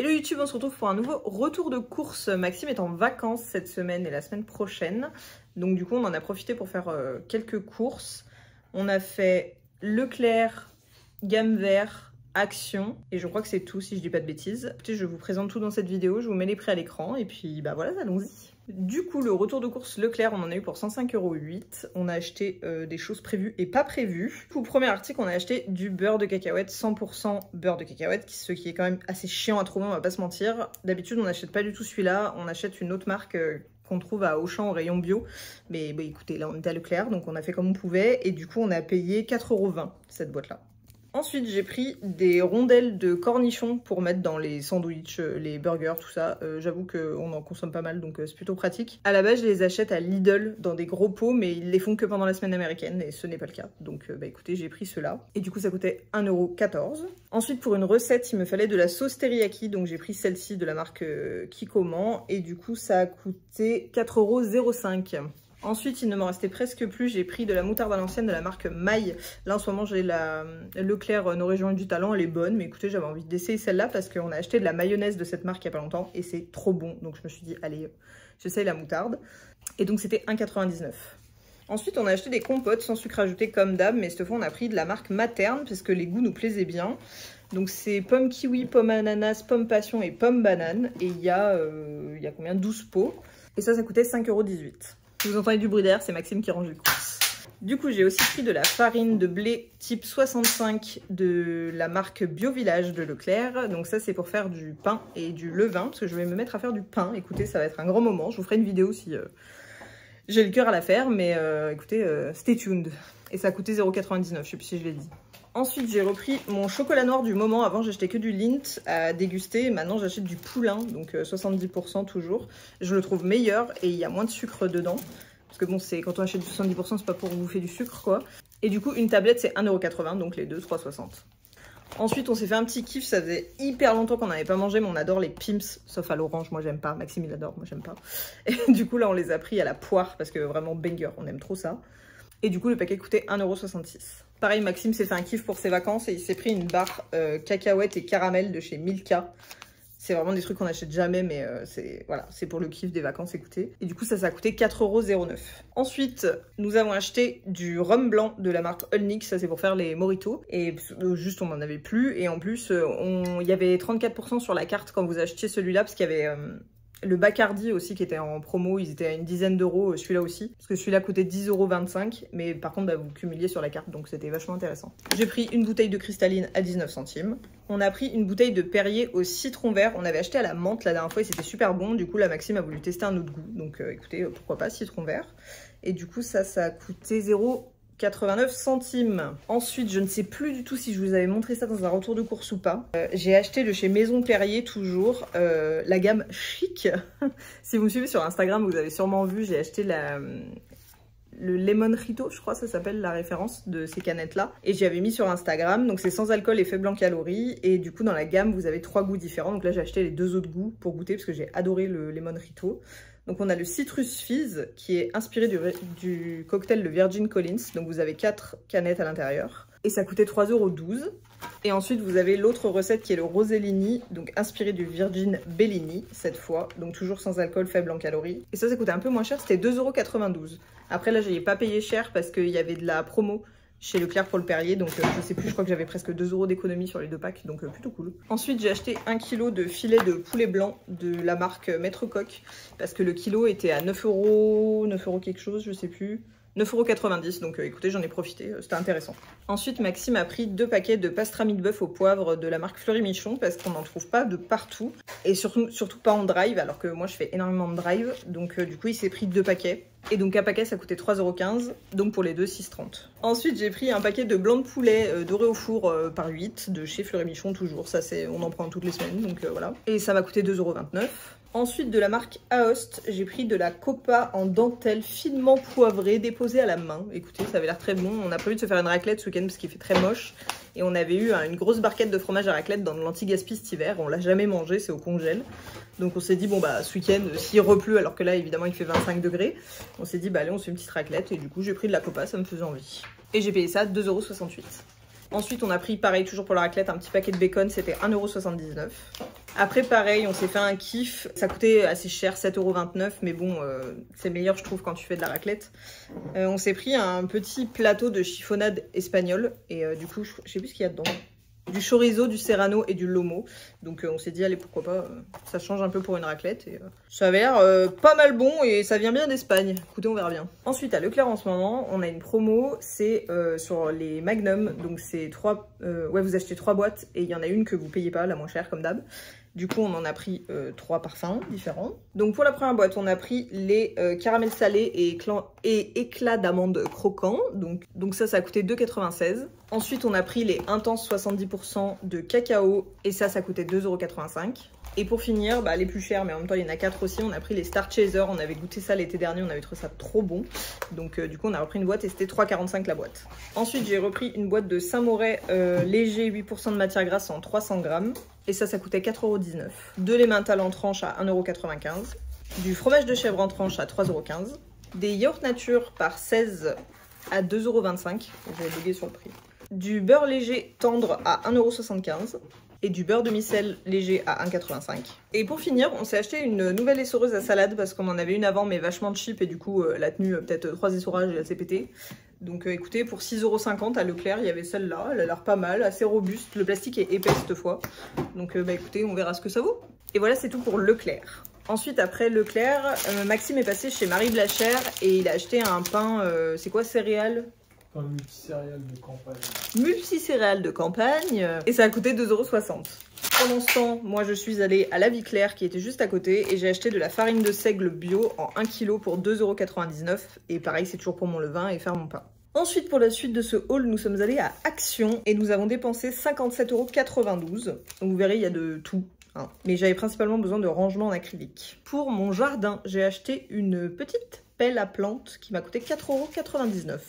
Hello YouTube, on se retrouve pour un nouveau retour de course. Maxime est en vacances cette semaine et la semaine prochaine. Donc du coup, on en a profité pour faire quelques courses. On a fait Leclerc, Gamme Vert, Action. Et je crois que c'est tout si je dis pas de bêtises. Écoutez, je vous présente tout dans cette vidéo. Je vous mets les prix à l'écran. Et puis bah voilà, allons-y. Du coup, le retour de course Leclerc, on en a eu pour 105,08 €. On a acheté des choses prévues et pas prévues. Pour le premier article, on a acheté du beurre de cacahuète, 100% beurre de cacahuète, ce qui est quand même assez chiant à trouver, on va pas se mentir. D'habitude, on n'achète pas du tout celui-là, on achète une autre marque qu'on trouve à Auchan au rayon bio. Mais bah, écoutez, là on était à Leclerc, donc on a fait comme on pouvait. Et du coup, on a payé 4,20 € cette boîte-là. Ensuite, j'ai pris des rondelles de cornichons pour mettre dans les sandwichs, les burgers, tout ça. J'avoue qu'on en consomme pas mal, donc c'est plutôt pratique. À la base, je les achète à Lidl dans des gros pots, mais ils les font que pendant la semaine américaine, et ce n'est pas le cas. Donc bah écoutez, j'ai pris ceux-là. Et du coup, ça coûtait 1,14 €. Ensuite, pour une recette, il me fallait de la sauce teriyaki, donc j'ai pris celle-ci de la marque Kikoman, et du coup, ça a coûté 4,05 €. Ensuite, il ne m'en restait presque plus. J'ai pris de la moutarde à l'ancienne de la marque Maille. Là, en ce moment, j'ai la Leclerc Nos Régions du Talent. Elle est bonne, mais écoutez, j'avais envie d'essayer celle-là parce qu'on a acheté de la mayonnaise de cette marque il n'y a pas longtemps et c'est trop bon. Donc, je me suis dit, allez, j'essaye la moutarde. Et donc, c'était 1,99 €. Ensuite, on a acheté des compotes sans sucre ajouté comme d'hab, mais cette fois, on a pris de la marque Materne parce que les goûts nous plaisaient bien. Donc, c'est pomme kiwi, pomme ananas, pomme passion et pomme banane. Et il y a combien? 12 pots. Et ça coûtait 5,18 €. Si vous entendez du bruit d'air, c'est Maxime qui range les courses. Du coup, j'ai aussi pris de la farine de blé type 65 de la marque Bio Village de Leclerc. Donc ça, c'est pour faire du pain et du levain, parce que je vais me mettre à faire du pain. Écoutez, ça va être un grand moment. Je vous ferai une vidéo si j'ai le cœur à la faire, mais écoutez, stay tuned. Et ça a coûté 0,99 €, je sais plus si je l'ai dit. Ensuite, j'ai repris mon chocolat noir du moment. Avant, j'achetais que du Lindt à déguster. Maintenant, j'achète du Poulain, donc 70% toujours. Je le trouve meilleur et il y a moins de sucre dedans. Parce que bon, quand on achète du 70%, c'est pas pour bouffer du sucre, quoi. Et du coup, une tablette, c'est 1,80 €, donc les deux, 3,60 €. Ensuite, on s'est fait un petit kiff. Ça faisait hyper longtemps qu'on n'avait pas mangé, mais on adore les Pim's, sauf à l'orange. Moi, j'aime pas. Maxime, il adore. Moi, j'aime pas. Et du coup, là, on les a pris à la poire parce que vraiment banger. On aime trop ça. Et du coup, le paquet coûtait 1,66 €. Pareil, Maxime s'est fait un kiff pour ses vacances et il s'est pris une barre cacahuètes et caramel de chez Milka. C'est vraiment des trucs qu'on n'achète jamais, mais voilà, c'est pour le kiff des vacances, écoutez. Et du coup, ça a coûté 4,09 €. Ensuite, nous avons acheté du rhum blanc de la marque Olnik, ça c'est pour faire les mojitos. Et juste, on n'en avait plus. Et en plus, il y avait 34% sur la carte quand vous achetiez celui-là, parce qu'il y avait... le Bacardi aussi qui était en promo, ils étaient à une dizaine d'euros, celui-là aussi. Parce que celui-là coûtait 10,25 €, mais par contre bah, vous cumuliez sur la carte, donc c'était vachement intéressant. J'ai pris une bouteille de cristalline à 19 centimes. On a pris une bouteille de Perrier au citron vert. On avait acheté à la menthe la dernière fois et c'était super bon. Du coup la Maxime a voulu tester un autre goût. Donc écoutez, pourquoi pas, citron vert. Et du coup ça a coûté 0,89 centimes. Ensuite, je ne sais plus du tout si je vous avais montré ça dans un retour de course ou pas. J'ai acheté de chez Maison Perrier toujours la gamme Chic. Si vous me suivez sur Instagram, vous avez sûrement vu, j'ai acheté le Lemon Rito, je crois ça s'appelle la référence de ces canettes là. Et j'y avais mis sur Instagram, donc c'est sans alcool et faible en calories. Et du coup dans la gamme vous avez 3 goûts différents. Donc là j'ai acheté les 2 autres goûts pour goûter parce que j'ai adoré le Lemon Rito. Donc on a le Citrus Fizz qui est inspiré du cocktail de Virgin Collins. Donc vous avez 4 canettes à l'intérieur. Et ça coûtait 3,12 €. Et ensuite vous avez l'autre recette qui est le Rosellini, donc inspiré du Virgin Bellini cette fois. Donc toujours sans alcool, faible en calories. Et ça coûtait un peu moins cher, c'était 2,92 €. Après là j'ai pas payé cher parce qu'il y avait de la promo chez Leclerc pour le Perrier, donc je sais plus, je crois que j'avais presque 2 € d'économie sur les 2 packs, donc plutôt cool. Ensuite j'ai acheté 1 kg de filet de poulet blanc de la marque Maître Coq, parce que le kilo était à 9 € quelque chose, je sais plus. 9,90 €, donc écoutez, j'en ai profité, c'était intéressant. Ensuite, Maxime a pris 2 paquets de pastrami de bœuf au poivre de la marque Fleury Michon, parce qu'on n'en trouve pas de partout, et surtout pas en drive, alors que moi je fais énormément de drive, donc du coup il s'est pris 2 paquets. Et donc un paquet ça coûtait 3,15 €, donc pour les deux 6,30 €. Ensuite j'ai pris un paquet de blanc de poulet doré au four par 8 de chez Fleury Michon toujours, ça on en prend toutes les semaines, donc voilà. Et ça m'a coûté 2,29 €. Ensuite, de la marque Aoste, j'ai pris de la copa en dentelle finement poivrée, déposée à la main. Écoutez, ça avait l'air très bon. On a prévu de se faire une raclette ce week-end parce qu'il fait très moche. Et on avait eu une grosse barquette de fromage à raclette dans l'anti-gaspi cet hiver. On l'a jamais mangé, c'est au congèle. Donc on s'est dit, bon bah ce week-end, s'il repleut, alors que là évidemment il fait 25 degrés, on s'est dit, bah allez, on se fait une petite raclette. Et du coup, j'ai pris de la copa, ça me faisait envie. Et j'ai payé ça 2,68 €. Ensuite, on a pris, pareil, toujours pour la raclette, un petit paquet de bacon, c'était 1,79 €. Après pareil, on s'est fait un kiff, ça coûtait assez cher, 7,29 €, mais bon, c'est meilleur je trouve quand tu fais de la raclette. On s'est pris un petit plateau de chiffonnade espagnole, et du coup, je sais plus ce qu'il y a dedans. Du chorizo, du serrano et du lomo. Donc on s'est dit, allez, pourquoi pas, ça change un peu pour une raclette. Et, ça avait l'air pas mal bon et ça vient bien d'Espagne. Écoutez, on verra bien. Ensuite, à Leclerc en ce moment, on a une promo, c'est sur les Magnum. Donc c'est ouais, vous achetez 3 boîtes et il y en a une que vous payez pas, la moins chère comme d'hab. Du coup, on en a pris 3 parfums différents. Donc pour la première boîte, on a pris les caramels salés et éclats d'amandes croquants. Donc ça a coûté 2,96 €. Ensuite, on a pris les Intense 70% de cacao et ça coûtait 2,85 €. Et pour finir, bah, les plus chers, mais en même temps, il y en a 4 aussi. On a pris les Star Chaser. On avait goûté ça l'été dernier. On avait trouvé ça trop bon. Donc, du coup, on a repris une boîte et c'était 3,45 € la boîte. Ensuite, j'ai repris une boîte de Saint-Moret léger, 8% de matière grasse en 300 grammes. Et ça coûtait 4,19 €. De l'emmental en tranche à 1,95 €. Du fromage de chèvre en tranche à 3,15 €. Des yaourts nature par 16 à 2,25 €. J'avais bugué sur le prix. Du beurre léger tendre à 1,75 € et du beurre demi-sel léger à 1,85 €. Et pour finir, on s'est acheté une nouvelle essoreuse à salade parce qu'on en avait une avant mais vachement cheap et du coup elle a tenu peut-être 3 essorages et elle s'est pétée. Donc écoutez, pour 6,50 € à Leclerc, il y avait celle-là, elle a l'air pas mal, assez robuste, le plastique est épais cette fois. Donc bah écoutez, on verra ce que ça vaut. Et voilà, c'est tout pour Leclerc. Ensuite, après Leclerc, Maxime est passé chez Marie Blachère et il a acheté un pain, c'est quoi, céréales? Un multicéréales de campagne. Multicéréales de campagne. Et ça a coûté 2,60 €. Pendant ce temps, moi je suis allée à la Vie Claire qui était juste à côté et j'ai acheté de la farine de seigle bio en 1 kg pour 2,99 €. Et pareil, c'est toujours pour mon levain et faire mon pain. Ensuite, pour la suite de ce haul, nous sommes allés à Action et nous avons dépensé 57,92 €. Donc vous verrez, il y a de tout. Hein. Mais j'avais principalement besoin de rangements en acrylique. Pour mon jardin, j'ai acheté une petite pelle à plantes qui m'a coûté 4,99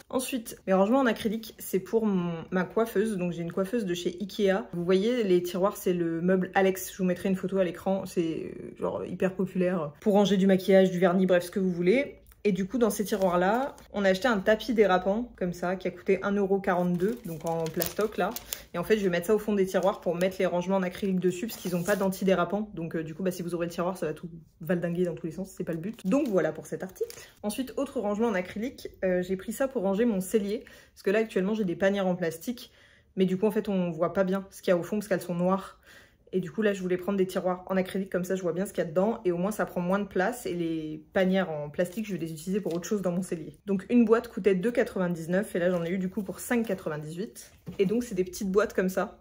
€. Ensuite, mes rangements en acrylique, c'est pour ma coiffeuse. Donc j'ai une coiffeuse de chez Ikea. Vous voyez, les tiroirs, c'est le meuble Alex. Je vous mettrai une photo à l'écran. C'est genre hyper populaire pour ranger du maquillage, du vernis, bref, ce que vous voulez. Et du coup, dans ces tiroirs-là, on a acheté un tapis dérapant, comme ça, qui a coûté 1,42 €, donc en plastoc, là. Et en fait, je vais mettre ça au fond des tiroirs pour mettre les rangements en acrylique dessus, parce qu'ils n'ont pas d'antidérapant. Donc du coup, bah, si vous ouvrez le tiroir, ça va tout valdinguer dans tous les sens, c'est pas le but. Donc voilà pour cet article. Ensuite, autre rangement en acrylique, j'ai pris ça pour ranger mon cellier, parce que là, actuellement, j'ai des panières en plastique, mais du coup, en fait, on voit pas bien ce qu'il y a au fond, parce qu'elles sont noires. Et du coup, là, je voulais prendre des tiroirs en acrylique, comme ça, je vois bien ce qu'il y a dedans. Et au moins, ça prend moins de place. Et les panières en plastique, je vais les utiliser pour autre chose dans mon cellier. Donc, une boîte coûtait 2,99 €. Et là, j'en ai eu du coup pour 5,98 €. Et donc, c'est des petites boîtes comme ça.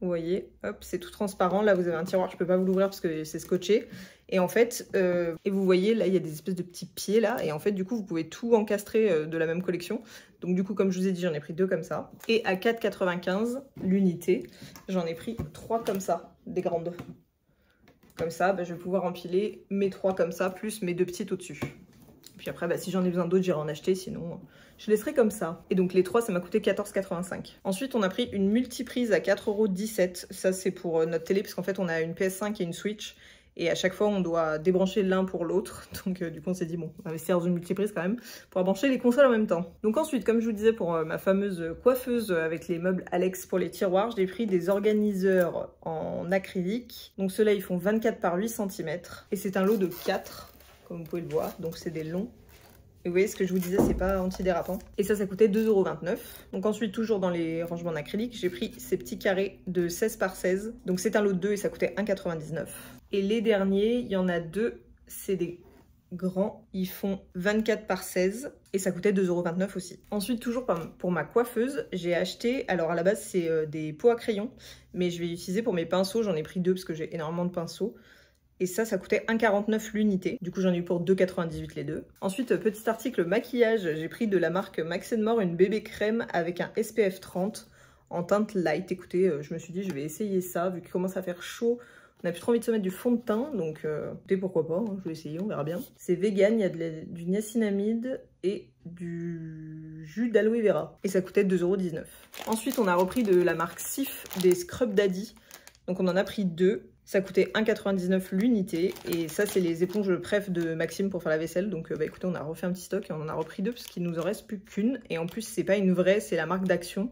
Vous voyez, hop, c'est tout transparent. Là, vous avez un tiroir, je peux pas vous l'ouvrir parce que c'est scotché. Et en fait, et vous voyez, là, il y a des espèces de petits pieds là. Et en fait, du coup, vous pouvez tout encastrer de la même collection. Donc du coup, comme je vous ai dit, j'en ai pris 2 comme ça. Et à 4,95 € l'unité, j'en ai pris 3 comme ça, des grandes. Comme ça, bah, je vais pouvoir empiler mes 3 comme ça, plus mes 2 petites au-dessus. Puis après, bah, si j'en ai besoin d'autres, j'irai en acheter, sinon je laisserai comme ça. Et donc les 3, ça m'a coûté 14,85 €. Ensuite, on a pris une multiprise à 4,17 €. Ça, c'est pour notre télé, parce qu'en fait, on a une PS5 et une Switch. Et à chaque fois, on doit débrancher l'un pour l'autre. Donc du coup, on s'est dit, bon, on va investir dans une multiprise quand même pour brancher les consoles en même temps. Donc ensuite, comme je vous disais, pour ma fameuse coiffeuse avec les meubles Alex pour les tiroirs, j'ai pris des organiseurs en acrylique. Donc ceux-là, ils font 24 par 8 cm. Et c'est un lot de 4, comme vous pouvez le voir. Donc c'est des longs. Et vous voyez, ce que je vous disais, c'est pas antidérapant. Et ça coûtait 2,29 €. Donc ensuite, toujours dans les rangements en acrylique, j'ai pris ces petits carrés de 16 par 16. Donc c'est un lot de 2 et ça coûtait 1,99 €. Et les derniers, il y en a 2, c'est des grands. Ils font 24 par 16 et ça coûtait 2,29 € aussi. Ensuite, toujours pour ma coiffeuse, j'ai acheté, alors à la base, c'est des pots à crayon, mais je vais l'utiliser pour mes pinceaux. J'en ai pris 2 parce que j'ai énormément de pinceaux. Et ça coûtait 1,49 € l'unité. Du coup, j'en ai eu pour 2,98 € les deux. Ensuite, petit article maquillage, j'ai pris de la marque Max & More une bébé crème avec un SPF 30 en teinte light. Écoutez, je me suis dit, je vais essayer ça, vu qu'il commence à faire chaud. On n'a plus trop envie de se mettre du fond de teint, donc écoutez, pourquoi pas, hein, je vais essayer, on verra bien. C'est vegan, il y a du niacinamide et du jus d'aloe vera. Et ça coûtait 2,19 €. Ensuite, on a repris de la marque Sif des Scrub Daddy. Donc on en a pris 2. Ça coûtait 1,99 € l'unité. Et ça, c'est les éponges Pref de Maxime pour faire la vaisselle. Donc bah, écoutez, on a refait un petit stock et on en a repris 2 parce qu'il nous en reste plus qu'une. Et en plus, c'est pas une vraie, c'est la marque d'Action.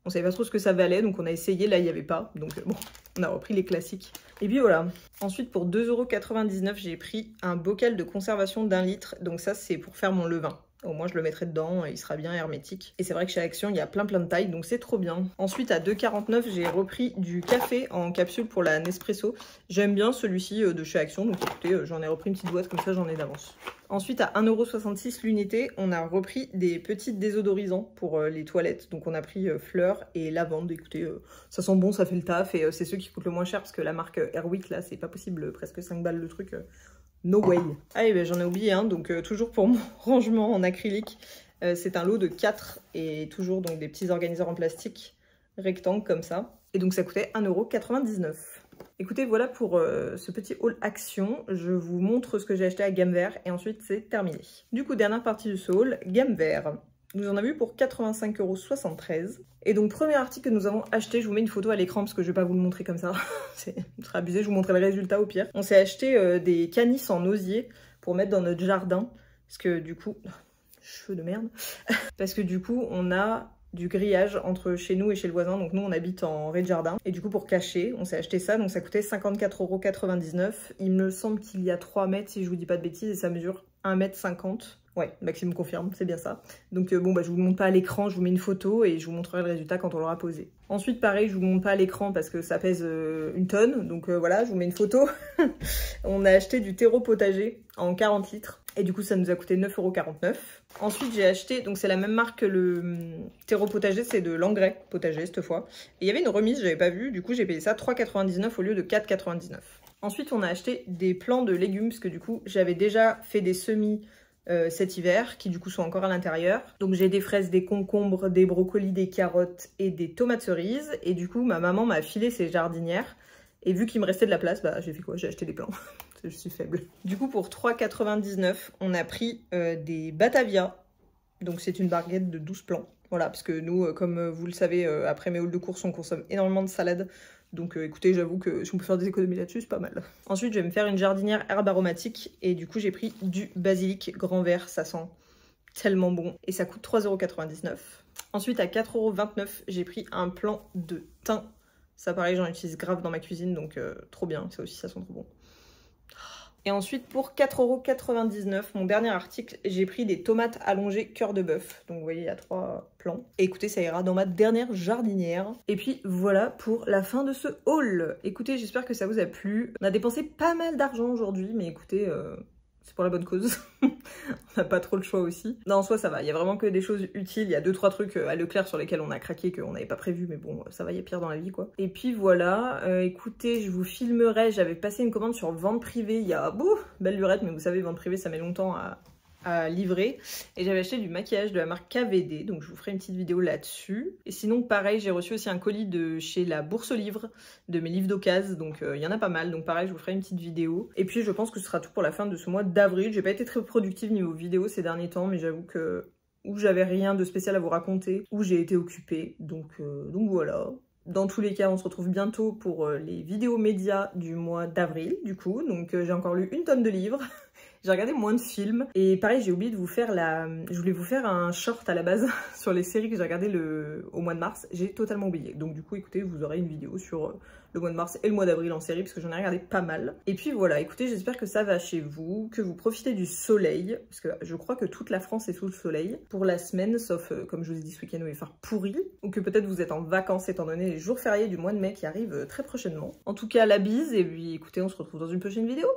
On savait pas trop ce que ça valait, donc on a essayé, là il n'y avait pas. Donc bon, on a repris les classiques. Et puis voilà. Ensuite pour 2,99 € j'ai pris un bocal de conservation d'1 litre. Donc ça c'est pour faire mon levain. Au moins je le mettrai dedans, il sera bien hermétique. Et c'est vrai que chez Action il y a plein de tailles, donc c'est trop bien. Ensuite à 2,49 € j'ai repris du café en capsule pour la Nespresso. J'aime bien celui-ci de chez Action, donc écoutez, j'en ai repris une petite boîte comme ça, j'en ai d'avance. Ensuite à 1,66 € l'unité, on a repris des petits désodorisants pour les toilettes. Donc on a pris fleurs et lavande. Écoutez, ça sent bon, ça fait le taf et c'est ceux qui coûtent le moins cher parce que la marque Airwick là, c'est pas possible, presque 5 balles le truc. No way. Ah et ben j'en ai oublié un, donc toujours pour mon rangement en acrylique. C'est un lot de 4 et toujours donc des petits organiseurs en plastique rectangles comme ça. Et donc ça coûtait 1,99 €. Écoutez, voilà pour ce petit haul Action. Je vous montre ce que j'ai acheté à Gamme Vert et ensuite c'est terminé. Du coup, dernière partie de ce haul, Gamme Vert. Nous en avons eu pour 85,73 €. Et donc, premier article que nous avons acheté, je vous mets une photo à l'écran parce que je vais pas vous le montrer comme ça. C'est très abusé, je vous montrerai le résultat au pire. On s'est acheté des canisses en osier pour mettre dans notre jardin. Parce que du coup, cheveux de merde. Parce que du coup, on a du grillage entre chez nous et chez le voisin. Donc nous, on habite en rez-de-jardin. Et du coup, pour cacher, on s'est acheté ça. Donc ça coûtait 54,99 €. Il me semble qu'il y a 3 mètres, si je vous dis pas de bêtises, et ça mesure 1,50 m. Ouais, Maxime confirme, c'est bien ça. Donc bon, bah, je vous le montre pas à l'écran, je vous mets une photo et je vous montrerai le résultat quand on l'aura posé. Ensuite, pareil, je vous montre pas à l'écran parce que ça pèse 1 tonne. Donc voilà, je vous mets une photo. On a acheté du terreau potager en 40 litres. Et du coup, ça nous a coûté 9,49 €. Ensuite, j'ai acheté, donc c'est la même marque que le terreau potager, c'est de l'engrais potager cette fois. Et il y avait une remise, j'avais pas vu, du coup j'ai payé ça 3,99 € au lieu de 4,99 €. Ensuite, on a acheté des plants de légumes, parce que du coup, j'avais déjà fait des semis cet hiver, qui du coup sont encore à l'intérieur. Donc j'ai des fraises, des concombres, des brocolis, des carottes et des tomates cerises. Et du coup, ma maman m'a filé ses jardinières. Et vu qu'il me restait de la place, bah j'ai fait quoi? J'ai acheté des plants. Je suis faible. Du coup, pour 3,99 €, on a pris des Batavia. Donc c'est une baguette de 12 plants. Voilà, parce que nous, comme vous le savez, après mes hauls de course, on consomme énormément de salade. Donc écoutez, j'avoue que si on peut faire des économies là-dessus, c'est pas mal. Ensuite, je vais me faire une jardinière herbe aromatique. Et du coup, j'ai pris du basilic grand vert. Ça sent tellement bon. Et ça coûte 3,99 €. Ensuite, à 4,29 €, j'ai pris un plant de thym. Ça, pareil, j'en utilise grave dans ma cuisine. Donc trop bien. Ça aussi, ça sent trop bon. Et ensuite, pour 4,99 €, mon dernier article, j'ai pris des tomates allongées cœur de bœuf. Donc vous voyez, il y a 3 plants. Et écoutez, ça ira dans ma dernière jardinière. Et puis voilà pour la fin de ce haul. Écoutez, j'espère que ça vous a plu. On a dépensé pas mal d'argent aujourd'hui, mais écoutez, c'est pour la bonne cause. On n'a pas trop le choix aussi. Non, en soi, ça va. Il y a vraiment que des choses utiles. Il y a 2-3 trucs à Leclerc sur lesquels on a craqué, qu'on n'avait pas prévu. Mais bon, ça va, il y a pire dans la vie, quoi. Et puis voilà. Écoutez, je vous filmerai. J'avais passé une commande sur vente privée il y a... belle lurette, mais vous savez, vente privée, ça met longtemps à livrer. Et j'avais acheté du maquillage de la marque KVD, donc je vous ferai une petite vidéo là-dessus. Et sinon, pareil, j'ai reçu aussi un colis de chez la Bourse aux Livres, de mes livres d'occasion, donc il y en a pas mal, donc pareil, je vous ferai une petite vidéo. Et puis je pense que ce sera tout pour la fin de ce mois d'avril. J'ai pas été très productive niveau vidéo ces derniers temps, mais j'avoue que ou j'avais rien de spécial à vous raconter, ou j'ai été occupée, donc voilà. Dans tous les cas, on se retrouve bientôt pour les vidéos médias du mois d'avril, du coup. Donc j'ai encore lu 1 tonne de livres. J'ai regardé moins de films. Et pareil, j'ai oublié de vous faire je voulais vous faire un short à la base sur les séries que j'ai regardées au mois de mars. J'ai totalement oublié. Donc du coup, écoutez, vous aurez une vidéo sur le mois de mars et le mois d'avril en série, parce que j'en ai regardé pas mal. Et puis voilà, écoutez, j'espère que ça va chez vous, que vous profitez du soleil, parce que je crois que toute la France est sous le soleil pour la semaine, sauf, comme je vous ai dit, ce week-end où il va faire pourri, ou que peut-être vous êtes en vacances étant donné les jours fériés du mois de mai qui arrivent très prochainement. En tout cas, la bise, et puis écoutez, on se retrouve dans une prochaine vidéo.